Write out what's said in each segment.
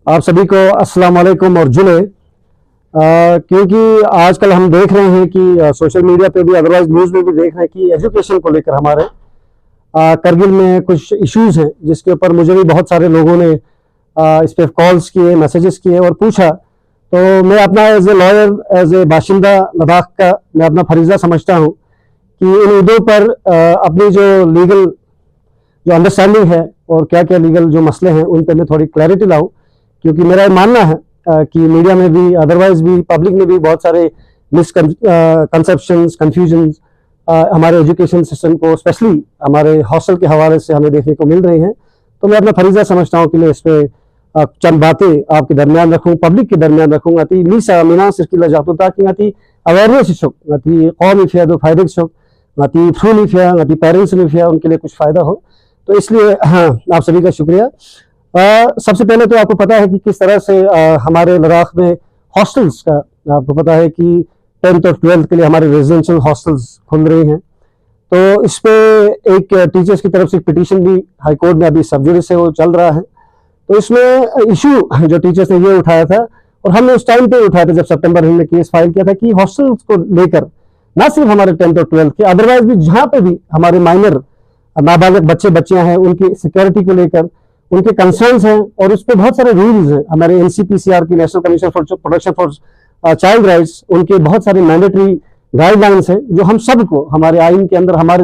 आप सभी को अस्सलाम वालेकुम और जुले। क्योंकि आजकल हम देख रहे हैं कि सोशल मीडिया पे भी अदरवाइज न्यूज़ में भी देख रहे हैं कि एजुकेशन को लेकर हमारे करगिल में कुछ इश्यूज हैं, जिसके ऊपर मुझे भी बहुत सारे लोगों ने इस पे कॉल्स किए, मैसेजेस किए और पूछा। तो मैं अपना as a lawyer, as a बाशिंदा लद्दाख का मैं अपना फरीज़ा समझता हूँ कि इन मुद्दों पर अपनी जो लीगल जो अंडरस्टैंडिंग है और क्या क्या लीगल जो मसले हैं उन पर मैं थोड़ी क्लैरिटी लाऊं। क्योंकि मेरा ये मानना है कि मीडिया में भी अदरवाइज भी पब्लिक में भी बहुत सारे मिसकंसेप्शंस, कंफ्यूजन्स हमारे एजुकेशन सिस्टम को स्पेशली हमारे हॉस्टल के हवाले से हमें देखने को मिल रही हैं। तो मैं अपना फरीजा समझता हूँ कि मैं इस पर चंद बातें आपके दरमियान रखूँ, पब्लिक के दरमियान रखूँ। अति मीसा मीना सिरकिला जातो ताकि अति अवेयरनेस छुक, अति कौम इफिया दो फायदे छुक, अति फ्रू इफिया, अति पेरेंट्स इफिया उनके लिए कुछ फायदा हो। तो इसलिए हाँ, आप सभी का शुक्रिया। सबसे पहले तो आपको पता है कि किस तरह से हमारे लद्दाख में हॉस्टल्स का आपको पता है कि 10th और 12th के लिए हमारे रेजिडेंशियल हॉस्टल्स खुल रहे हैं। तो इस पे एक टीचर्स की तरफ से पिटीशन भी हाई कोर्ट में अभी सब जुडिस से वो चल रहा है। तो इसमें इशू जो टीचर्स ने ये उठाया था और हमने उस टाइम पे उठाया था जब सितंबर हमने केस फाइल किया था कि हॉस्टल्स को लेकर ना सिर्फ हमारे 10th और 12th के, अदरवाइज भी जहाँ पे भी हमारे माइनर नाबालिग बच्चे बच्चियां हैं उनकी सिक्योरिटी को लेकर उनके कंसर्न्स हैं और उस पर बहुत सारे रूल्स हैं। हमारे एनसीपीसीआर की, national commission for protection for child rights, उनके बहुत सारे मैंडेटरी गाइडलाइंस हैं जो हम सबको हमारे आइन के अंदर, हमारे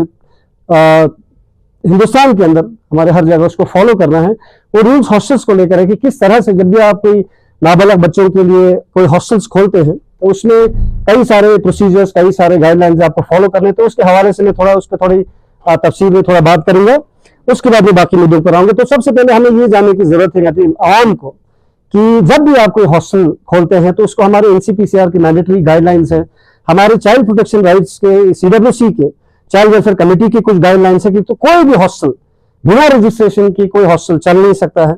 हिंदुस्तान के अंदर हमारे हर जगह उसको फॉलो करना है। वो रूल्स हॉस्टल्स को लेकर है कि किस तरह से जब भी आप कोई नाबालिग बच्चों के लिए कोई हॉस्टल्स खोलते हैं तो उसमें कई सारे प्रोसीजर्स, कई सारे गाइडलाइंस आपको फॉलो करने। तो उसके हवाले से मैं थोड़ा उस पर थोड़ी तफसील में थोड़ा बात करूंगा, उसके बाद में बाकी मुद्दों पर आऊंगे। तो सबसे पहले हमें ये जानने की जरूरत है आवाम को कि जब भी आप कोई हॉस्टल खोलते हैं तो उसको हमारे एनसीपीसीआर की मैंडेटरी गाइडलाइंस है, हमारे चाइल्ड प्रोटेक्शन राइट्स के, सीडब्ल्यूसी के, चाइल्ड वेलफेयर कमेटी की कुछ गाइडलाइंस है कि तो कोई भी हॉस्टल बिना रजिस्ट्रेशन की कोई हॉस्टल चल नहीं सकता है।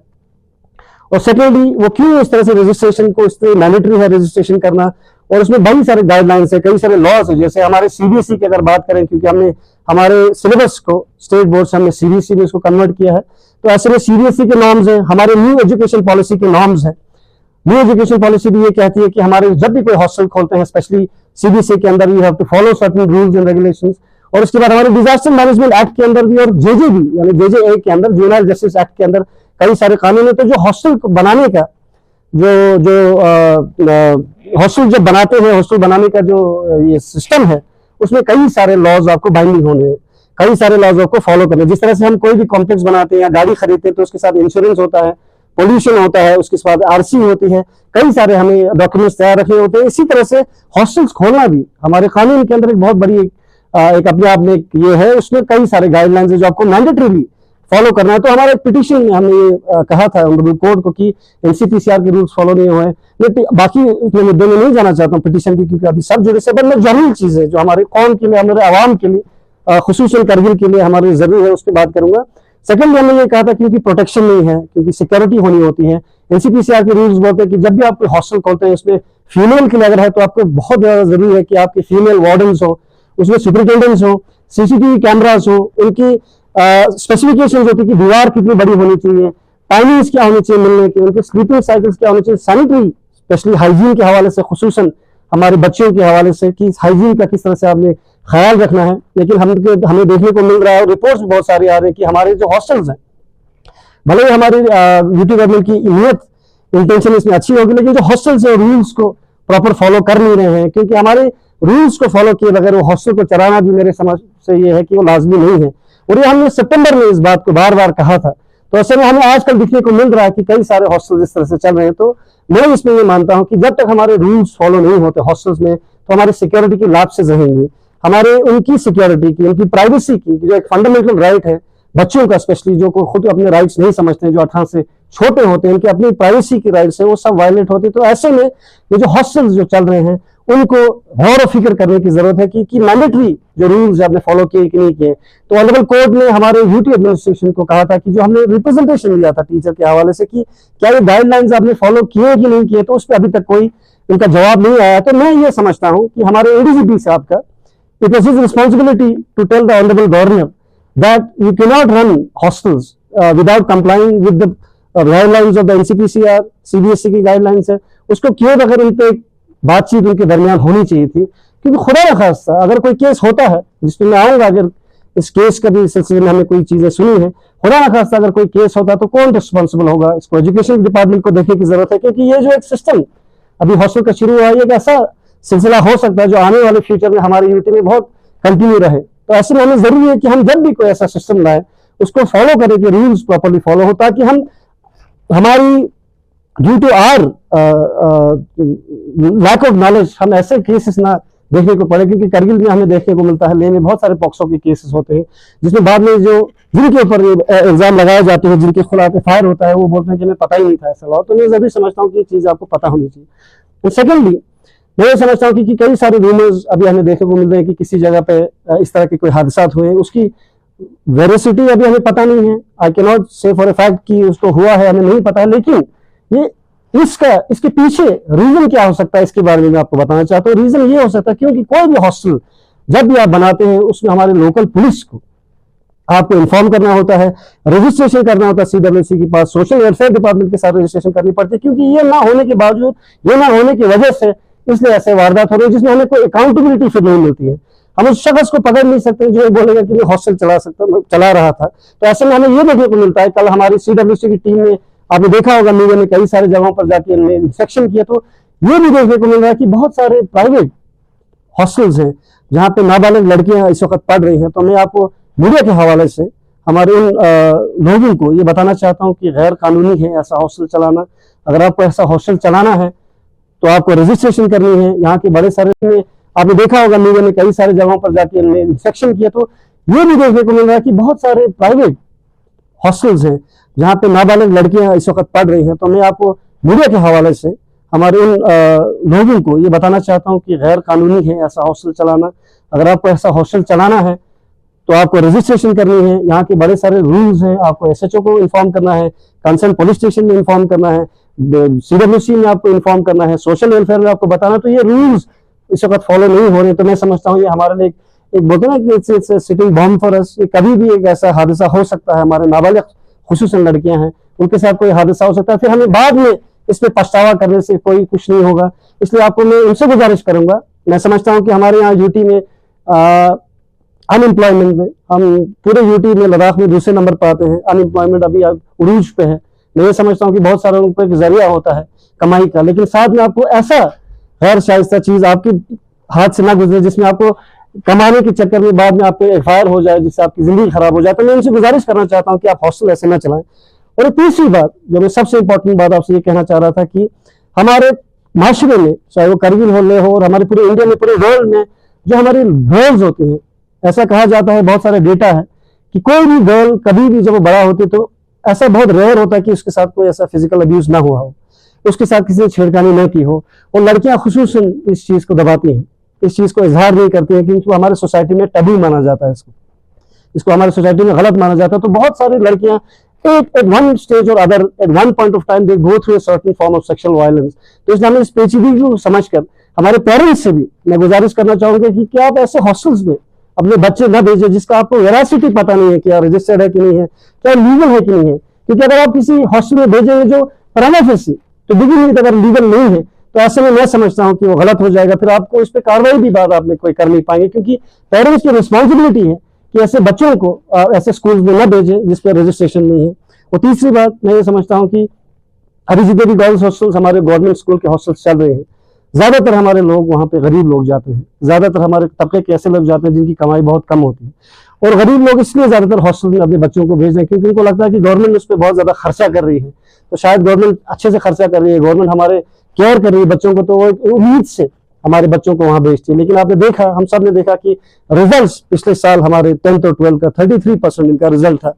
और सेकेंडली वो क्यों इस तरह से रजिस्ट्रेशन को, इसमें मैंडेटरी है रजिस्ट्रेशन करना, और उसमें बड़ी सारे गाइडलाइंस है, कई सारे लॉज है। जैसे हमारे सीबीएसई की अगर बात करें, क्योंकि हमने हमारे सिलेबस को स्टेट बोर्ड से हमने सीबीएसई में इसको कन्वर्ट किया है, तो ऐसे में सीबीएसई के नॉर्म्स है, हमारे न्यू एजुकेशन पॉलिसी के नॉर्म्स है। न्यू एजुकेशन पॉलिसी भी ये कहती है कि हमारे जब भी कोई हॉस्टल खोलते हैं स्पेशली सीबीएसई के अंदर, you have to follow certain rules and regulations. और उसके बाद हमारे डिजास्टर मैनेजमेंट एक्ट के अंदर भी और जेजे भी, यानी जेजे के अंदर, जुवेनाइल जस्टिस एक्ट के अंदर कई सारे कानून है। तो जो हॉस्टल बनाने का जो हॉस्टल जब बनाते हैं, हॉस्टल बनाने का जो ये सिस्टम है उसमें कई सारे लॉज आपको बाइंडिंग होने हैं, कई सारे लॉज आपको फॉलो करने। जिस तरह से हम कोई भी कॉम्प्लेक्स बनाते हैं या गाड़ी खरीदते हैं तो उसके साथ इंश्योरेंस होता है, पोल्यूशन होता है, उसके बाद आरसी होती है, कई सारे हमें डॉक्यूमेंट्स तैयार रखने होते हैं। इसी तरह से हॉस्टल्स खोलना भी हमारे कानून के अंदर एक बहुत बड़ी एक अपने आप में ये है, उसमें कई सारे गाइडलाइंस है जो आपको मैंडेटरीली फॉलो करना है। तो हमारे पिटीशन में हमने ये कहा था ऑनरेबल कोर्ट को कि एनसीपीसीआर के रूल्स फॉलो नहीं हुए। मैं बाकी मुद्दे में नहीं जाना चाहता हूँ पिटीशन की, क्योंकि अभी सब जुड़े से बट जनरल चीज है जो हमारे कौम के लिए, हमारे आवाम के लिए, खुसूसन करगिल के लिए हमारी जरूरी है, उसकी बात करूंगा। सेकंड हमने ये कहा था क्योंकि प्रोटेक्शन नहीं है, क्योंकि सिक्योरिटी होनी होती है। एनसीपीसीआर के रूल्स बोलते हैं कि जब भी आप हॉस्टल खोलते हैं उसमें फीमेल के लिए अगर है तो आपको बहुत ज्यादा जरूरी है कि आपके फीमेल वार्डन्स हो, उसमें सुपरिटेंडेंट्स हो, सीसीटीवी कैमरास हो, उनकी स्पेसिफिकेशन होती है कि दीवार कितनी बड़ी होनी चाहिए, टाइमिंग्स क्या होनी चाहिए मिलने की, उनके स्लीपिंग साइकिल्स क्या होने चाहिए, सैनिटरी स्पेशली हाइजीन के हवाले से, खुसूसन हमारे बच्चों के हवाले से कि हाइजीन का किस तरह से आपने ख्याल रखना है। लेकिन हमें देखने को मिल रहा है और रिपोर्ट्स बहुत सारी आ रही है कि हमारे जो हॉस्टल्स हैं, भले ही हमारी यूटी गवर्नमेंट की नीयत, इंटेंशन इसमें अच्छी होगी, लेकिन जो हॉस्टल्स है रूल्स को प्रॉपर फॉलो कर नहीं रहे हैं। क्योंकि हमारे रूल्स को फॉलो किए बगैर वो हॉस्टल को चलाना भी मेरे समझ से ये है कि वो लाजमी नहीं है। और ये हमने सितंबर में इस बात को बार बार कहा था। तो ऐसे में हमें आजकल दिखने को मिल रहा है कि कई सारे हॉस्टल इस तरह से चल रहे हैं। तो मैं इसमें ये मानता हूं कि जब तक हमारे रूल्स फॉलो नहीं होते हॉस्टल्स में, तो हमारी सिक्योरिटी की लैप्सेस रहेंगी, हमारे उनकी सिक्योरिटी की, उनकी प्राइवेसी की, जो एक फंडामेंटल राइट है बच्चों का, स्पेशली जो को खुद अपने राइट्स नहीं समझते हैं, जो 18 से छोटे होते हैं, उनकी अपनी प्राइवेसी की राइट्स है, वो सब वायलेट होती है। तो ऐसे में ये जो हॉस्टल्स जो चल रहे हैं उनको गौर फिक्र करने की जरूरत है कि मैंडेटरी जो रूल्स आपने फॉलो किए कि नहीं किए। तो ऑनरेबल कोर्ट ने हमारे यूटी एडमिनिस्ट्रेशन को कहा था कि जो हमने रिप्रेजेंटेशन लिया था टीचर के हवाले से कि क्या ये गाइडलाइंस आपने फॉलो किए कि नहीं किए, तो उस पर अभी तक कोई उनका जवाब नहीं आया। तो मैं ये समझता हूँ कि हमारे एडीजीपी साहब का it was his responsibility to tell the honourable governor that you cannot run hostels without complying with the guidelines of the NCPCR, CBSE की गाइडलाइंस है, उसको क्यों अगर उन पे बातचीत उनके दरमियान होनी चाहिए थी। क्योंकि खुदा न खास्ता अगर कोई केस होता है, जिसमें मैं आऊंगा, अगर इस केस का भी सिलसिले में हमें कोई चीजें सुनी है, खुदा न खास्ता अगर कोई केस होता तो कौन रिस्पॉन्सिबल होगा, इसको एजुकेशन डिपार्टमेंट को देखने की जरूरत है। क्योंकि ये जो एक सिस्टम अभी हॉस्टल का शुरू हुआ है, एक ऐसा सिलसिला हो सकता है जो आने वाले फ्यूचर में हमारी यूनिटी में बहुत कंटिन्यू रहे। तो ऐसे में हमें जरूरी है कि हम जब भी कोई ऐसा सिस्टम लाए उसको फॉलो करें, कि रूल्स प्रॉपर्ली फॉलो हो, ताकि हम हमारी due to our lack of knowledge हम ऐसे केसेस ना देखने को पड़े। क्योंकि करगिल में हमें देखने को मिलता है, लेह में बहुत सारे पॉक्सो के केसेस होते हैं, जिसमें बाद में जो जिनके ऊपर इल्जाम लगाए जाते हैं, जिनके खिलाफ फायर होता है, वो बोलते हैं कि हमें पता ही नहीं था ऐसा लॉ। तो मैं जरूरी समझता हूँ कि ये चीज आपको पता होनी चाहिए। सेकेंडली मैं ये समझता हूँ कि कई सारे रूमर्स अभी हमें देखने को मिल रहे हैं कि किसी जगह पे इस तरह के कोई हादसा हुए, उसकी वेरोसिटी अभी हमें पता नहीं है। आई कैन नॉट से फॉर ए फैक्ट कि उसको हुआ है, हमें नहीं पता है, लेकिन ये इसके पीछे रीजन क्या हो सकता है, इसके बारे में मैं आपको बताना चाहता हूँ। रीजन ये हो सकता है क्योंकि कोई भी हॉस्टल जब भी आप बनाते हैं, उसमें हमारे लोकल पुलिस को आपको इन्फॉर्म करना होता है, रजिस्ट्रेशन करना होता है सीडब्ल्यूसी के पास, सोशल वेलफेयर डिपार्टमेंट के साथ रजिस्ट्रेशन करनी पड़ती है। क्योंकि ये ना होने के बावजूद, ये ना होने की वजह से इसलिए ऐसे वारदात हो रही है जिसमें हमें कोई अकाउंटेबिलिटी फिर नहीं मिलती है। हम उस शख्स को पकड़ नहीं सकते जो बोलेगा कि मैं हॉस्टल चला रहा था। तो ऐसे में हमें ये देखने को मिलता है, कल हमारी सीडब्ल्यूसी की टीम ने, आपने देखा होगा मीडिया में, कई सारे जगहों पर जाके इंस्पेक्शन किया, तो ये भी देखने को मिल रहा है कि बहुत सारे प्राइवेट हॉस्टल्स हैं जहाँ पे नाबालिग लड़कियां इस वक्त पढ़ रही हैं। तो मैं आपको मीडिया के हवाले से हमारे उन लोगों को ये बताना चाहता हूँ कि गैर कानूनी है ऐसा हॉस्टल चलाना। अगर आपको ऐसा हॉस्टल चलाना है तो आपको रजिस्ट्रेशन करनी है। यहाँ के बड़े सारे में आपने देखा होगा मीडिया में, कई सारे जगहों पर जाके इंस्पेक्शन किया, तो ये भी देखने को मिल रहा है कि बहुत सारे प्राइवेट हॉस्टल्स हैं जहाँ पे नाबालिग लड़कियां इस वक्त पढ़ रही हैं। तो मैं आपको मीडिया के हवाले से हमारे उन लोगों को ये बताना चाहता हूँ कि गैर कानूनी है ऐसा हॉस्टल चलाना। अगर आपको ऐसा हॉस्टल चलाना है तो आपको रजिस्ट्रेशन करनी है। यहाँ के बड़े सारे रूल्स हैं, आपको एसएचओ को इन्फॉर्म करना है, कंसर्न पुलिस स्टेशन में इन्फॉर्म करना है, सीडब्ल्यूसी में आपको इन्फॉर्म करना है, सोशल वेलफेयर में आपको बताना। तो ये रूल्स इस वक्त फॉलो नहीं हो रहे। तो मैं समझता हूँ ये हमारे लिए एक बोलते हैं ना कि it's sitting bomb for us. कभी भी एक ऐसा हादसा हो सकता है, हमारे नाबालिग खुसूसन लड़कियां हैं, उनके साथ कोई हादसा हो सकता है, फिर हमें बाद में इस पे पछतावा करने से कोई कुछ नहीं होगा। इसलिए आपको मैं उनसे गुजारिश करूंगा। मैं समझता हूँ कि हमारे यहाँ यूटी में अनएम्प्लॉयमेंट में हम पूरे यूटी में, लद्दाख में दूसरे नंबर पर आते हैं। अनएम्प्लॉयमेंट अभी उरूज पे है। मैं ये समझता हूँ कि बहुत सारे लोगों को एक जरिया होता है कमाई का, लेकिन साथ में आपको ऐसा गैर शाइस्ता चीज आपके हाथ से ना गुजरे जिसमें आपको कमाने के चक्कर में बाद में आपको एफआईआर हो जाए, जिससे आपकी जिंदगी खराब हो जाए। तो मैं उनसे गुजारिश करना चाहता हूँ कि आप हॉस्टल ऐसे ना चलाएं। और एक तीसरी बात जो मैं सबसे इंपॉर्टेंट बात आपसे ये कहना चाह रहा था कि हमारे माशरे में, चाहे वो करगिल हो, ले हो, और हमारे पूरे इंडिया में, पूरे वर्ल्ड में जो हमारी गर्ल्स होती हैं, ऐसा कहा जाता है, बहुत सारे डेटा है कि कोई भी गर्ल कभी भी जब वो बड़ा होती है तो ऐसा बहुत रेयर होता है कि उसके साथ कोई ऐसा फिजिकल अब्यूज ना हुआ हो, उसके साथ किसी ने छेड़खानी न की हो। और लड़कियां खुसूसन इस चीज को दबाती हैं, इस चीज को इजहार नहीं करती हैं, क्योंकि हमारे सोसाइटी में टैबू माना जाता है, इसको हमारे सोसाइटी में गलत माना जाता है। तो बहुत सारी लड़कियां at one stage or other, at one point of time, they go through a certain form of sexual violence। तो इसलिए हमें इस पेचीदगी को समझकर हमारे पेरेंट्स से भी मैं गुजारिश करना चाहूंगा कि क्या आप ऐसे हॉस्टल्स में अपने बच्चे न भेजें जिसका आपको वेरासिटी पता नहीं है, क्या रजिस्टर्ड है कि नहीं है, क्या लीगल है कि नहीं है। क्योंकि अगर आप किसी हॉस्टल में भेजेंगे जो प्राइमा फेसी तो डिग्री अगर लीगल नहीं है, तो ऐसे में मैं समझता हूँ कि वो गलत हो जाएगा। फिर आपको इस पर कार्रवाई भी बाद आप में कोई कर नहीं पाएंगे, क्योंकि पेरेंट्स की रिस्पॉन्सिबिलिटी है कि ऐसे बच्चों को ऐसे स्कूल में न भेजें जिस पर रजिस्ट्रेशन नहीं है। और तीसरी बात मैं ये समझता हूँ कि अभी जितने भी गर्ल्स हॉस्टल्स हमारे गवर्नमेंट स्कूल के हॉस्टल्स चल रहे हैं, ज्यादातर हमारे लोग वहाँ पे गरीब लोग जाते हैं, ज्यादातर हमारे तबके के ऐसे लोग जाते हैं जिनकी कमाई बहुत कम होती है। और गरीब लोग इसलिए ज्यादातर हॉस्टल में अपने बच्चों को भेज रहे हैं क्योंकि उनको लगता है कि गवर्नमेंट उस पर बहुत ज्यादा खर्चा कर रही है। तो शायद गवर्नमेंट अच्छे से खर्चा कर रही है, गवर्नमेंट हमारे केयर कर रही है बच्चों को, तो वो एक उम्मीद से हमारे बच्चों को वहां भेजती है। लेकिन आपने देखा, हम सब ने देखा कि रिजल्ट पिछले साल हमारे 10th और 12th का 33% इनका रिजल्ट था।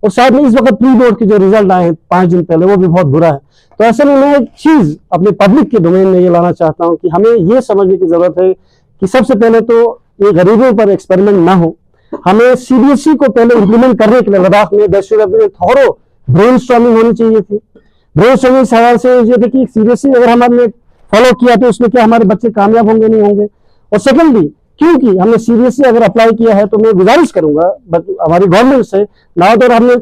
और शायद में इस वक्त प्री बोर्ड के जो रिजल्ट आए हैं 5 दिन पहले, वो भी बहुत बुरा है। तो ऐसे में मैं एक चीज अपने पब्लिक के डोमेन में ये लाना चाहता हूँ कि हमें ये समझने की जरूरत है कि सबसे पहले तो ये गरीबों पर एक्सपेरिमेंट ना हो। हमें सीबीएसई को पहले इंप्लीमेंट करने के लिए लद्दाख में थोरो ब्रेनस्टॉर्मिंग होनी चाहिए थी। ब्रेनस्टॉर्मिंग सवाल से ये थे कि सीबीएसई अगर हमने फॉलो किया तो उसमें क्या हमारे बच्चे कामयाब होंगे, नहीं होंगे। और सेकेंडली, क्योंकि हमने सीबीएसई अगर अप्लाई किया है तो मैं गुजारिश करूंगा हमारी गवर्नमेंट से, ना तो हमने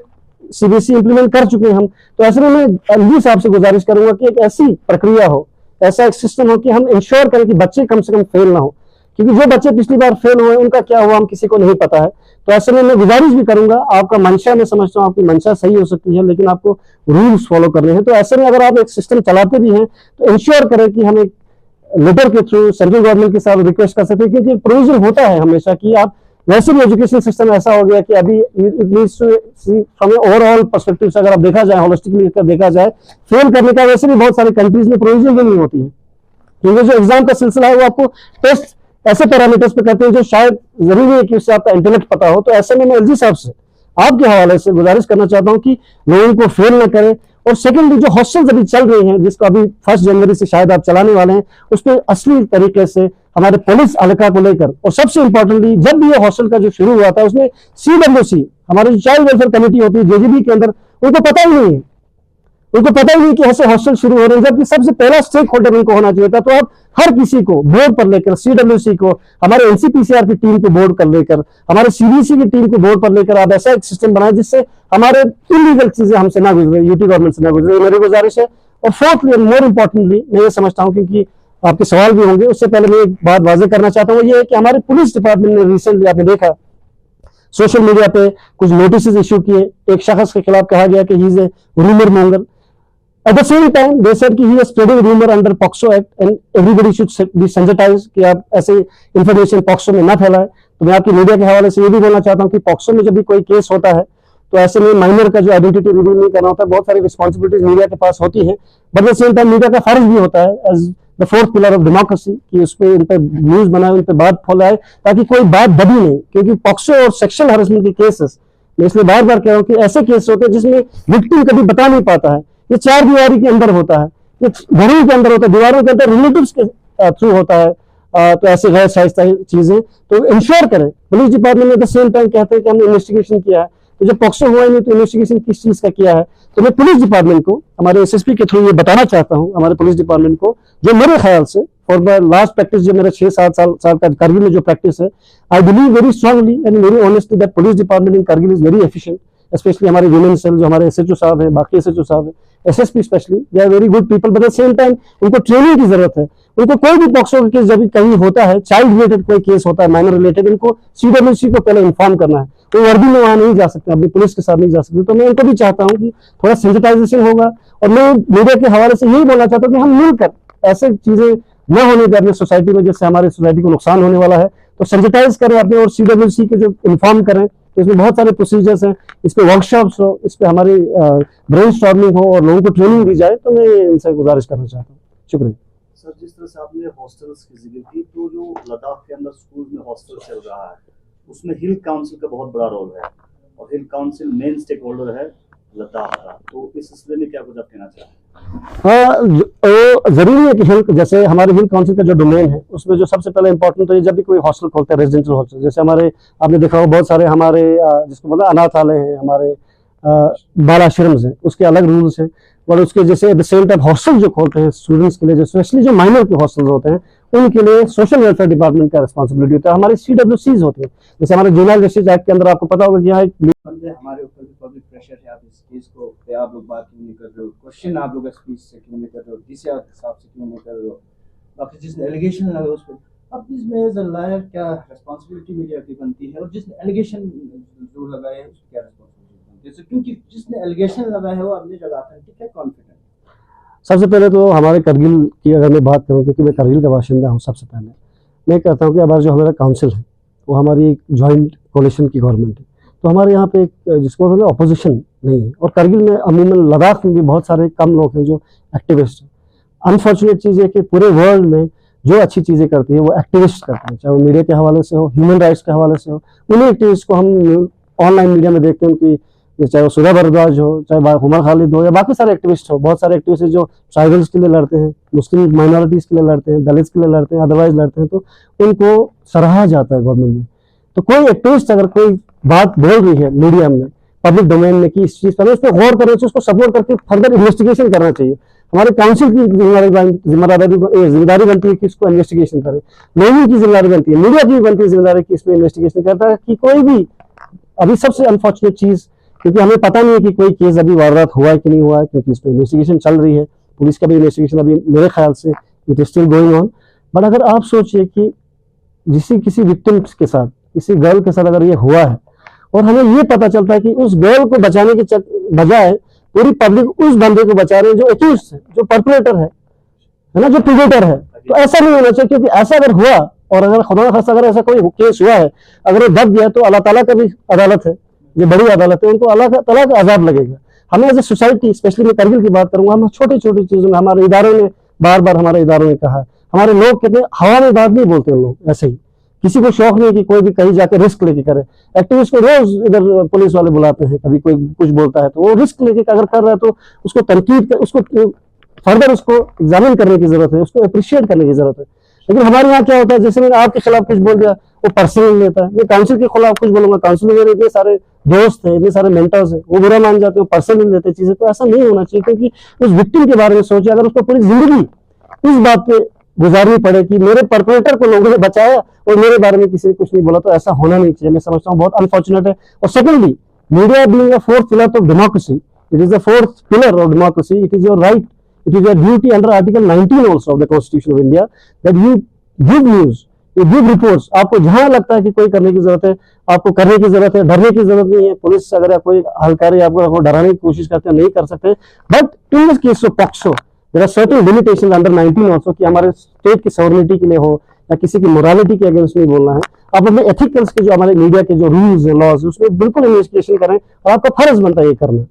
सीबीएसई इंप्लीमेंट कर चुके हैं हम। तो ऐसे में मैं एलजी साहब से गुजारिश करूंगा कि एक ऐसी प्रक्रिया हो, ऐसा एक सिस्टम हो कि हम इंश्योर करें कि बच्चे कम से कम फेल ना हो, क्योंकि जो बच्चे पिछली बार फेल हुए उनका क्या हुआ हम किसी को नहीं पता है। तो ऐसे में मैं गुजारिश भी करूंगा, आपका मंशा मैं समझता हूँ आपकी मंशा सही हो सकती है, लेकिन आपको रूल्स फॉलो करने हैं। तो ऐसे में अगर आप एक सिस्टम चलाते भी हैं तो इंश्योर करें कि हम एक लेटर के थ्रू सेंट्रल गवर्नमेंट के साथ रिक्वेस्ट कर सकते हैं, क्योंकि प्रोविजन होता है हमेशा कि आप वैसे भी एजुकेशन सिस्टम ऐसा हो गया कि अभी it needs to see from overall perspective से, अगर आप देखा जाए होलिस्टिकली देखा जाए, फेल करने का वैसे भी बहुत सारे कंट्रीज में प्रोविजन भी नहीं होती है, क्योंकि जो एग्जाम का सिलसिला है वो आपको टेस्ट ऐसे पैरामीटर्स पे करते हैं जो शायद जरूरी है कि उससे आपका इंटेलेक्ट पता हो। तो ऐसे में मैं एलजी साहब से आपके हवाले से गुजारिश करना चाहता हूं कि लोगों को फेल न करें। और सेकेंडली जो हॉस्टल्स अभी चल रही हैं, जिसको अभी 1 जनवरी से शायद आप चलाने वाले हैं, उस पर असली तरीके से हमारे पुलिस हल्का को लेकर, और सबसे इंपॉर्टेंटली जब भी ये हॉस्टल का जो शुरू हुआ था उसमें CWC, हमारी जो चाइल्ड वेलफेयर कमेटी होती है जेजीबी के अंदर, उनको पता ही नहीं है, उनको पता ही नहीं कि ऐसे हॉस्टल शुरू हो रहे हैं, जबकि सबसे पहला स्टेक होल्डर उनको होना चाहिए था। तो आप हर किसी को बोर्ड पर लेकर, CWC को, हमारे एनसीपीसीआर की टीम को बोर्ड पर लेकर, हमारे सीबीएसई की टीम को बोर्ड पर लेकर आप ऐसा एक सिस्टम बनाए जिससे हमारे इलीगल चीजें हमसे ना गुजरे, यूटी गवर्नमेंट से ना गुजरे, मेरी गुजारिश है। और फोर्थली एंड मोर इंपॉर्टेंटली मैं ये समझता हूँ, क्योंकि आपके सवाल भी होंगे, उससे पहले मैं एक बात वाजे करना चाहता हूँ, ये है कि हमारे पुलिस डिपार्टमेंट ने रिसेंटली आपने देखा सोशल मीडिया पे कुछ नोटिस इश्यू किए, एक शख्स के खिलाफ कहा गया कि he is a rumour monger. At the same time, they said कि he is spreading rumor under POCSO Act and everybody should be sensitized कि आप ऐसे इंफॉर्मेशन POCSO में ना फैलाएं। तो मैं आपकी मीडिया के हवाले से ये भी बोलना चाहता हूँ कि POCSO में जब भी कोई केस होता है तो ऐसे में माइनर का जो आइडेंटिटी रिवील नहीं करना होता है, बहुत सारी रिस्पॉन्सिबिलिटीज मीडिया के पास होती है, but at the same time media का फर्ज भी होता है as the fourth pillar of democracy कि उस पर इन पर न्यूज बनाए, उन पर बात फैलाए, ताकि कोई बात दबी नहीं। क्योंकि POCSO और सेक्सुअल हैरेसमेंट के केसेस, मैं इसलिए बार बार कह रहा हूँ कि ऐसे केस होते हैं जिसमें विक्टिम कभी बता नहीं पाता है, ये 4 दीवारी के अंदर होता है, ये घरों के अंदर होता है, दीवारों के अंदर रिलेटिव्स के थ्रू होता है। तो ऐसे गैर शाइस्ता चीजें तो इंश्योर करें। पुलिस डिपार्टमेंट ने द सेम टाइम कहते हैं कि हमने इन्वेस्टिगेशन किया है, तो जब POCSO हुआ ही नहीं तो इन्वेस्टिगेशन किस चीज का किया है। तो मैं पुलिस डिपार्टमेंट को, हमारे एसएसपी के थ्रू ये बताना चाहता हूँ, हमारे पुलिस डिपार्टमेंट को, जो मेरे ख्याल से फॉर द लास्ट प्रैक्टिस जो मेरा 6-7 साल का कारगिल में जो प्रैक्टिस है, I believe very strongly and very honestly that police department in Kargil is very efficient, specially हमारे वुमेन सेल जो हमारे एसएचओ साहब हैं, बाकी एसएचओ साहब हैं, SSP specially, they are very good people, but at the same time उनको training की जरूरत है। उनको कोई भी POCSO का केस जब भी कहीं होता है, चाइल्ड रिलेटेड कोई केस होता है, माइनर रिलेटेड, इनको CWC को पहले इन्फॉर्म करना है। तो वर्दी में वहां नहीं जा सकते, अपनी पुलिस के साथ नहीं जा सकते। तो मैं उनको भी चाहता हूँ कि थोड़ा सेंसिटाइजेशन होगा, और मैं मीडिया के हवाले से यही बोलना चाहता हूँ कि हम मिलकर ऐसे चीजें न होने दें अपनी सोसाइटी में, जिससे हमारी सोसाइटी को नुकसान होने वाला है। तो सेंसिटाइज करें अपने, और CWC के जो इन्फॉर्म करें, तो इसमें बहुत सारे प्रोसीजर्स हैं, इस पे वर्कशॉप्स हो, इस पे हमारी ब्रेनस्टॉर्मिंग हो और लोगों को ट्रेनिंग दी जाए। तो मैं इनसे गुजारिश करना चाहता हूँ। शुक्रिया सर। जिस तरह से आपने हॉस्टल्स की जिक्र की, तो जो लद्दाख के अंदर स्कूल में हॉस्टल चल रहा है उसमें हिल काउंसिल का बहुत बड़ा रोल है, और hill council main stake holder है लद्दाख का। तो इस सिलसिले में क्या कुछ आप कहना चाहेंगे? हाँ, जरूरी है कि हिल, जैसे हमारे हिल काउंसिल का जो डोमेन है उसमें जो सबसे पहले इंपॉर्टेंट तो ये, जब भी कोई हॉस्टल खोलता है, रेजिडेंशियल हॉस्टल, जैसे हमारे आपने देखा होगा बहुत सारे हमारे जिसको मतलब अनाथालय हैं, हमारे बाल आश्रम्स हैं, उसके अलग रूल्स हैं। और उसके जैसे eight the same time hostel जो खोलते हैं स्टूडेंट्स के लिए, स्पेशली जो माइनर के हॉस्टल होते हैं, उनके लिए सोशल वेलफेयर डिपार्टमेंट का रिस्पॉन्सिबिलिटी होता है। हमारी CWCs होती है, जैसे हमारे जुवेनाइल जस्टिस एक्ट के अंदर आपको पता होगा कि यहाँ हमारे ऊपर भी पब्लिक प्रेशर है, आप इस केस को पे आप लोग बात क्यों नहीं कर रहे हो, क्वेश्चन आप लोग स्पीच से क्यों नहीं कर रहे हो, DCR के हिसाब से क्यों नहीं कर रहे हो, बाकी जिसने एलिगेशन लगा उस पर, अब इसमें एज अ लॉयर क्या रिस्पॉन्सिबिलिटी मीडिया की बनती है, और जिसने एलिगेशन जो लगाए उसकी क्या रिस्पॉन्सिबिलिटी बनती है? क्योंकि जिसने एलिगेशन लगाया है वो अपनी जगह ऑथेंटिक है, कॉन्फिडेंट। सबसे पहले तो हमारे करगिल की अगर मैं बात करूँ, क्योंकि मैं करगिल का बाशिंदा हूँ, सबसे पहले मैं कहता हूँ कि हमारा जो हमारा काउंसिल है वो हमारी एक जॉइंट कोलिशन की गवर्नमेंट है। तो हमारे यहाँ पे एक जिसको मतलब अपोजिशन नहीं है, और करगिल में अमूमन लद्दाख में भी बहुत सारे कम लोग हैं जो एक्टिविस्ट हैं। अनफॉर्चुनेट चीज़ है कि पूरे वर्ल्ड में जो अच्छी चीज़ें करती है वो एक्टिविस्ट करते हैं, चाहे वो मीडिया के हवाले से हो, ह्यूमन राइट्स के हवाले से हो। उन्हीं एक्टिविस्ट को हम ऑनलाइन मीडिया में देखते हैं, उनकी चाहे वो सुधा भारद्वाज हो, चाहे उमर खालिद हो, या बाकी सारे एक्टिविस्ट हो। बहुत सारे एक्टिविस्ट जो ट्राइबल्स के लिए लड़ते हैं, मुस्लिम माइनॉरिटीज के लिए लड़ते हैं, दलित्स के लिए लड़ते हैं, अदरवाइज लड़ते हैं, तो उनको सराहा जाता है गवर्नमेंट में। तो कोई एक्टिविस्ट अगर कोई बात बोल रही है मीडिया में, पब्लिक डोमेन में, कि इस चीज पर उस पर गौर करना चाहिए, उसको सपोर्ट करके फर्दर इन्वेस्टिगेशन करना चाहिए। हमारे काउंसिल की जिम्मेदारी बनती है कि इसको इन्वेस्टिगेशन करे, लोगों की जिम्मेदारी बनती है, मीडिया की बनती है जिम्मेदारी कि इसमें इन्वेस्टिगेशन करता है कि कोई भी। अभी सबसे अनफॉर्चुनेट चीज क्योंकि हमें पता नहीं है कि कोई केस अभी वारदात हुआ है कि नहीं हुआ है, क्योंकि इस पर इन्वेस्टिगेशन चल रही है, पुलिस का भी इन्वेस्टिगेशन अभी मेरे ख्याल से it is still going on. But अगर आप सोचिए कि किसी विक्टिम के साथ, किसी गर्ल के साथ अगर ये हुआ है और हमें ये पता चलता है कि उस गर्ल को बचाने के बजाय पूरी पब्लिक उस बंदे को बचा रहे हैं जो एक्यूज है, जो परपेट्रेटर है ना, जो प्रिडेटर है, तो ऐसा नहीं होना चाहिए। क्योंकि ऐसा अगर हुआ और अगर खुदा न खास्ता अगर ऐसा कोई केस हुआ है, अगर वो दब गया तो अल्लाह ताला का भी अदालत है, ये बड़ी अदालत है, उनको अल्लाह ताला का अजाब लगेगा। हमें एज ए सोसाइटी, स्पेशली मैं करगिल की बात करूंगा, हम छोटी छोटी चीजों में, हमारे इदारों ने बार बार हमारे इदारों ने कहा, हमारे लोग कितने हवा में बात नहीं बोलते हैं, लोग ऐसे ही किसी को शौक नहीं कि कोई भी कहीं जाके रिस्क लेके करे। एक्टिविस्ट को रोज इधर पुलिस वाले बुलाते हैं, कभी कोई कुछ बोलता है तो वो रिस्क लेके अगर कर रहा है तो उसको तनकीद, उसको फर्दर उसको एग्जामिन करने की जरूरत है, उसको अप्रिशिएट करने की जरूरत है। लेकिन हमारे यहाँ क्या होता है, जैसे मैंने आपके खिलाफ कुछ बोल दिया वो पर्सनल लेता है, मैं काउंसिल के खिलाफ कुछ बोलूंगा, काउंसिल में मेरे इतने सारे दोस्त हैं, इतने सारे मेंटर्स हैं, वो बुरा मान जाते हैं, पर्सनल लेते चीजें। तो ऐसा नहीं होना चाहिए, क्योंकि उस विक्टिम के बारे में सोचे, अगर उसको पूरी जिंदगी इस बात पे गुजारनी पड़े कि मेरे परपेट्रेटर को लोगों ने बचाया और मेरे बारे में किसी ने कुछ नहीं बोला, तो ऐसा होना नहीं चाहिए। मैं समझता हूँ बहुत अनफॉर्चुनेट है। और secondly, media being a fourth pillar of democracy, it is the fourth pillar of democracy, it is your right, it is your duty under Article 19 also of the Constitution of India that you give news, you give reports। आपको जहां लगता है कि कोई करने की जरूरत है, आपको करने की जरूरत है, डरने की जरूरत नहीं है। पुलिस अगर कोई हल्कारी आपको डराने की कोशिश करते हैं, नहीं कर सकते। But in this case of POCSO there are certain limitations under 19 also, कि हमारे स्टेट की सॉवरेनिटी के लिए हो या किसी की मोरालिटी के अगेंस्ट नहीं बोलना है। आप अपने एथिकल्स के जो हमारे मीडिया के जो रूल्स है, लॉज, उसमें बिल्कुल इन्वेस्टिगेशन करें और आपका फर्ज बनता है ये करना।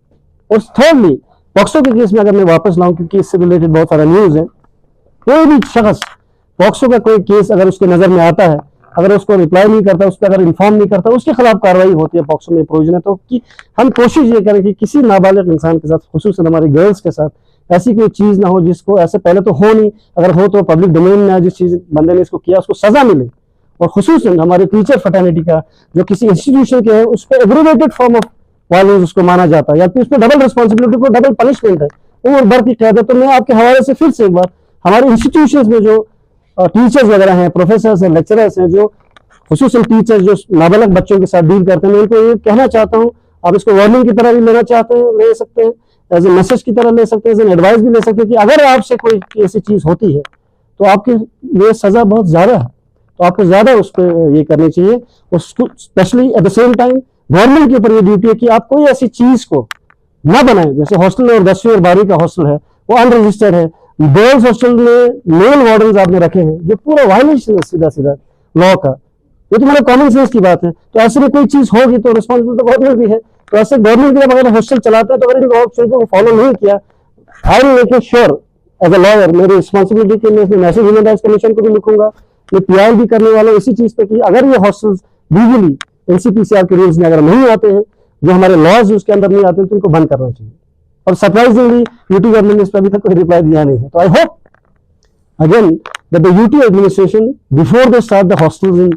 और थर्डली, पॉक्सो के केस में अगर मैं वापस लाऊं, क्योंकि इससे रिलेटेड बहुत सारा न्यूज है, कोई भी शख्स पॉक्सो का कोई केस अगर उसके नजर में आता है, अगर उसको रिप्लाई नहीं करता, उस पर अगर इन्फॉर्म नहीं करता, उसके खिलाफ कार्रवाई होती है। पॉक्सो में प्रोविजन है। तो कि हम कोशिश ये करें कि किसी नाबालिग इंसान के साथ, खुसूसन हमारी गर्ल्स के साथ, ऐसी कोई चीज ना हो जिसको, ऐसे पहले तो हो नहीं, अगर हो तो पब्लिक डोमेन में जिस चीज बंदे ने इसको किया उसको सजा मिले। और खुसूसन हमारे टीचर फैटर्निटी का जो किसी इंस्टीट्यूशन के है, उस पर एग्रीवेटेड फॉर्म ऑफ वायलेंस उसको माना जाता है, या फिर उस पर डबल रिस्पॉन्सिबिलिटी को डबल पनिशमेंट है, वो बढ़ की कैद है। तो मैं आपके हवाले से फिर से एक बार हमारे इंस्टीट्यूशंस में जो टीचर्स वगैरह हैं, प्रोफेसर्स हैं, लेक्चरर्स हैं, जो खुसूसन टीचर्स जो नाबालिग बच्चों के साथ डील करते हैं, मैं उनको ये कहना चाहता हूँ, आप इसको वार्निंग की तरह भी लेना चाहते हैं, ले सकते हैं, एज ए मैसेज की तरह ले सकते हैं, एज एन एडवाइस भी ले सकते हैं कि अगर आपसे कोई ऐसी चीज होती है तो आपके लिए सजा बहुत ज्यादा है, तो आपको ज्यादा उस पर ये करनी चाहिए। उसको specially eight the same time government के ऊपर ये ड्यूटी है कि आप कोई ऐसी चीज को ना बनाएं। जैसे हॉस्टल और 10वीं और 12वीं का हॉस्टल है, वो अनरजिस्टर्ड है। गर्ल्स हॉस्टल में मेल वार्डन आपने रखे हैं, जो पूरा वायलेशन है सीधा सीधा लॉ का। ये तो मेरा कॉमन सेंस की बात है। तो ऐसे में कोई चीज होगी तो रिस्पॉन्सिबिलिटी तो गवर्नमेंट भी है। तो ऐसे गवर्नमेंट जब अगर हॉस्टल चलाता है, तो अगर इन ऑप्शन को फॉलो नहीं किया, I will make sure as a lawyer, मेरी रिस्पॉन्सिबिलिटी के मैं मैसेज ह्यूमन राइट्स कमीशन को भी लिखूंगा, मैं पीआई भी करने वाला हूँ इसी चीज पे कि अगर ये हॉस्टल्स लीगली एनसीपीसीआर के रूल्स में अगर नहीं आते हैं, जो हमारे लॉज उसके अंदर नहीं आते, तो उनको बंद करना चाहिए। और सरप्राइजिंगली यूटी गवर्नमेंट ने इस पर अभी तक कोई रिप्लाई दिया नहीं है। तो I hope again that the UT administration before they start the hostels in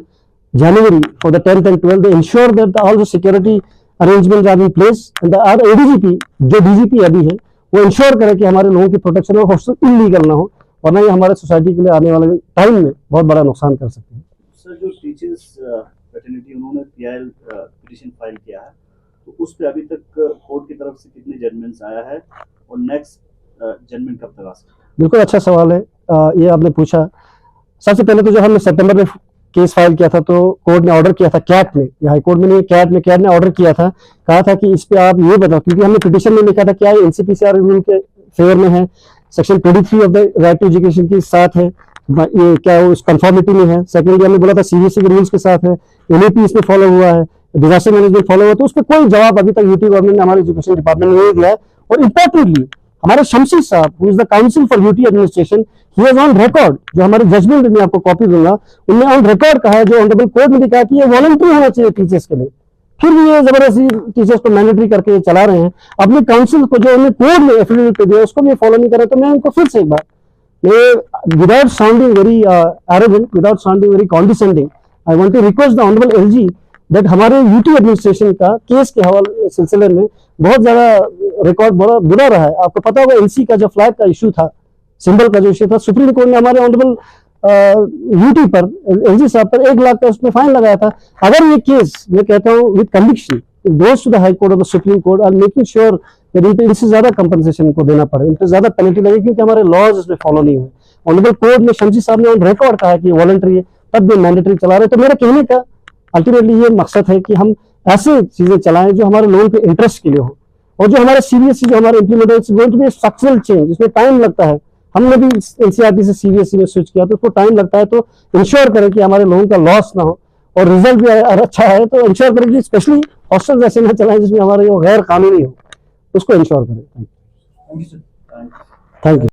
January for the 10th and 12th, they ensure that all the security arrangements are in place, and the ADGP जो DGP अभी है, वो ensure करे कि हमारे लोगों की protection और हॉस्टल इलीगल ना हो, वरना ये हमारे सोसाइटी के लिए आने वाले टाइम में बहुत बड़ा नुकसान कर सकते हैं। सर, जो टीचर्स फ्रेटर्निटी उन्होंने पीआईएल पिटीशन फाइल किया है, तो उस पे अभी तक कोर्ट की तरफ से कितने जजमेंट्स आया है और नेक्स्ट जजमेंट कब तक आ सकता है? बिल्कुल अच्छा सवाल है, ये आपने पूछा। सबसे पहले तो जब हमने सितंबर में केस फाइल किया था, तो कोर्ट ने ऑर्डर किया था, कैट ने, हाई कोर्ट में नहीं, कैट ने ऑर्डर किया था, कहा था कि इस पे आप ये बताओ, क्योंकि हमने पिटीशन में लिखा था क्या ये एनसीपीसीआर रूल के फेवर में है, section 23 of the right to education के साथ है, ये क्या वो कंफर्मिटी में है। सेकेंडली हमने बोला था सीबीएसई के रूल्स के साथ है, एनएपी इसमें फॉलो हुआ है, डिजास्टर मैनेजमेंट फॉलो हुआ। तो उस पर कोई जवाब अभी तक यूटी गवर्नमेंट ने, हमारे एजुकेशन डिपार्टमेंट ने नहीं दिया है। और इंपॉर्टेंटली हमारे शमशी साहब, who is the council for UT administration, he is on record, जो हमारे जजमेंट में आपको कॉपी दूंगा, उनने ऑन रिकॉर्ड कहा है, जो ऑनरेबल कोर्ट ने भी कहा कि ये वॉलंटरी होना चाहिए टीचर्स के लिए, फिर भी ये जबरदस्ती टीचर्स को मैंडेटरी करके चला रहे हैं। अपने काउंसिल को जो उन्होंने कोर्ट में एफिडेविट पे दिया, उसको भी फॉलो नहीं कर रहे। तो मैं उनको फिर से एक बार, without sounding very arrogant, without sounding very condescending, I want to request the honourable LG that हमारे यूटी एडमिनिस्ट्रेशन का केस के हवाले सिलसिले में बहुत ज्यादा रिकॉर्ड बड़ा बुरा रहा है। आपको पता होगा एनसी का जो फ्लैग का इशू था, सिंबल का जो इशू था, सुप्रीम कोर्ट ने हमारे ऑनरेबल यूटी पर, एलजी साहब पर 1 लाख का उसमें फाइन लगाया था। अगर ये केस, मैं कहता हूँ with conviction, goes to the High Court or the Supreme Court are making sure that इनसे ज्यादा कंपनसेशन इनको देना पड़े, इनसे ज्यादा पेनल्टी लगे, क्योंकि हमारे लॉज इसमें फॉलो नहीं हुए। ऑनरेबल कोर्ट में शमसी साहब ने ऑन रिकॉर्ड कहा कि वॉलंटरी है, तब भी मैंडेटरी चला रहे। तो मेरा कहने का अल्टीमेटली ये मकसद है कि हम ऐसे चीजें चलाएं जो हमारे लोगों के इंटरेस्ट के लिए हो, और जो हमारे सीबीएसई जो हमारे implementation going to be structural change, जिसमें टाइम लगता है। हमने भी एनसीईआरटी से सीबीएसई में स्विच किया तो उसको टाइम लगता है, तो इंश्योर करें कि हमारे लोगों का लॉस ना हो और रिजल्ट भी अच्छा है, तो इंश्योर करें कि स्पेशली हॉस्टल ऐसे ना चलाएं जिसमें हमारे गैर कानूनी हो, उसको इंश्योर करें। Thank you sir. Thank you.